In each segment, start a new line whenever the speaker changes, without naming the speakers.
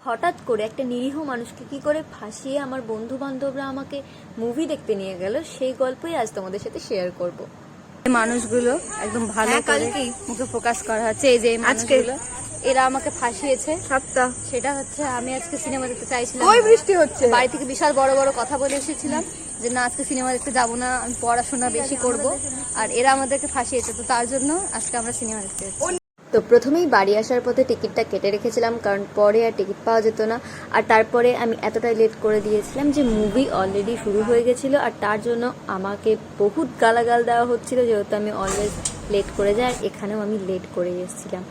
হঠাৎ করে একটা নিরীহ মানুষকে কি করে ফাঁসিয়ে আমার বন্ধু বান্ধবরা আমাকে মুভি দেখতে নিয়ে গেল, সেই গল্পই আজ তোমাদের সাথে শেয়ার করব।
মানুষগুলো একদম ভালো করে মুখে ফোকাস করা হচ্ছে। এই যে মানুষগুলো, এরা আমাকে ফাঁসিয়েছে সবটা। সেটা হচ্ছে আমি আজকে সিনেমা দেখতে চাইছিলাম,
ওই বৃষ্টি হচ্ছে,
বাড়ি থেকে বিশাল বড় বড় কথা বলে এসেছিলাম যে না আজকে সিনেমা দেখতে যাবো না, আমি পড়াশোনা বেশি করব, আর এরা আমাদেরকে ফাঁসিয়েছে, তো তার জন্য আজকে আমরা সিনেমা দেখতে যাচ্ছি।
তো প্রথমেই বাড়ি আসার পথে টিকিটটা কেটে রেখেছিলাম, কারণ পরে আর টিকিট পাওয়া যেত না। আর তারপরে আমি এতটাই লেট করে দিয়েছিলাম যে মুভি অলরেডি শুরু হয়ে গেছিলো, আর তার জন্য আমাকে বহুত গালাগাল দেওয়া হচ্ছিল, যেহেতু আমি অলওয়েজ লেট করে যাই, আর এখানেও আমি লেট করে এসেছিলাম।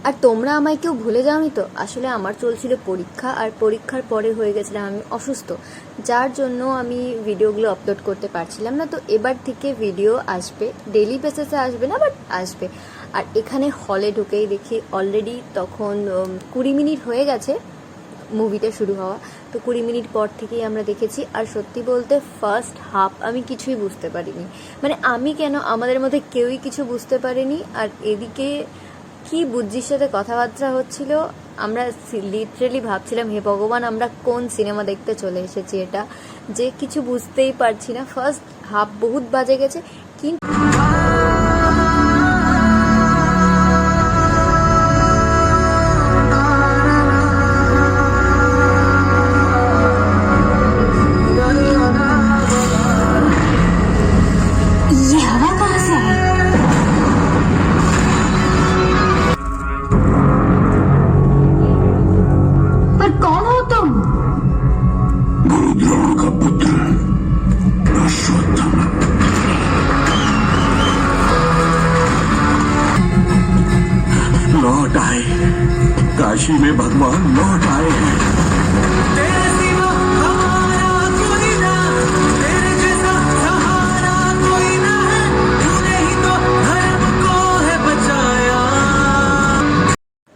আর তোমরা আমায় কেউ ভুলে যাওনি তো? আসলে আমার চলছিল পরীক্ষা, আর পরীক্ষার পরে হয়ে গেছিলাম আমি অসুস্থ, যার জন্য আমি ভিডিওগুলো আপলোড করতে পারছিলাম না। তো এবার থেকে ভিডিও আসবে, ডেইলি বেসিসে আসবে না, বাট আসবে। আর এখানে হলে ঢুকেই দেখি অলরেডি তখন 20 মিনিট হয়ে গেছে মুভিটা শুরু হওয়া। তো 20 মিনিট পর থেকেই আমরা দেখেছি, আর সত্যি বলতে ফার্স্ট হাফ আমি কিছুই বুঝতে পারিনি। মানে আমি কেন, আমাদের মধ্যে কেউই কিছু বুঝতে পারিনি। আর এদিকে কি বুদ্ধির সাথে কথাবার্তা হচ্ছিল, আমরা লিটারেলি ভাবছিলাম হে ভগবান আমরা কোন সিনেমা দেখতে চলে এসেছি, এটা যে কিছু বুঝতেই পারছি না। ফার্স্ট হাফ বহুত বাজে গেছে, কিন্তু
लौट आए, काशी में भगवान लौट आए हैं।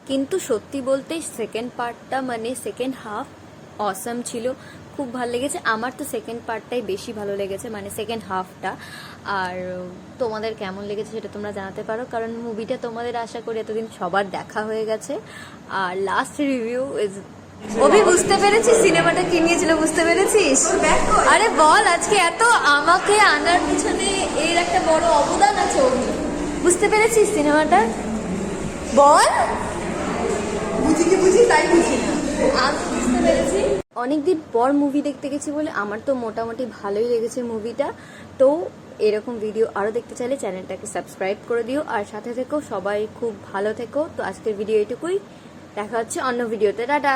কিন্তু সত্যি বলতে সেকেন্ড পার্টটা, মানে সেকেন্ড হাফ অসাম ছিল, খুব ভালো লেগেছে। আমার তো সেকেন্ড পার্টটাই বেশি ভালো লেগেছে, মানে সেকেন্ড হাফটা। আর তোমাদের কেমন লেগেছে সেটা তোমরা জানাতে পারো, কারণ মুভিটা তোমাদের আশা করি এতদিন সবার দেখা হয়ে গেছে। আর লাস্ট রিভিউ ইজ
অভি, বুঝতে পেরেছিস সিনেমাটা কি নিয়েছিল? বুঝতে পেরেছিস? আরে বল, আজকে এত আমাকে আনার পিছনে এর একটা বড় অবদান আছে। অভি, বুঝতে পেরেছিস সিনেমাটা? বল। বুঝি তাই বুঝি না, আমি বুঝতে পেরেছি।
অনেকদিন পর মুভি দেখতে গেছি বলে আমার তো মোটামুটি ভালোই লেগেছে মুভিটা। তো এরকম ভিডিও আরও দেখতে চাইলে চ্যানেলটাকে সাবস্ক্রাইব করে দিও, আর সাথে থেকো, সবাই খুব ভালো থেকো। তো আজকের ভিডিও এটুকুই, দেখা হচ্ছে অন্য ভিডিওতে, টাটা।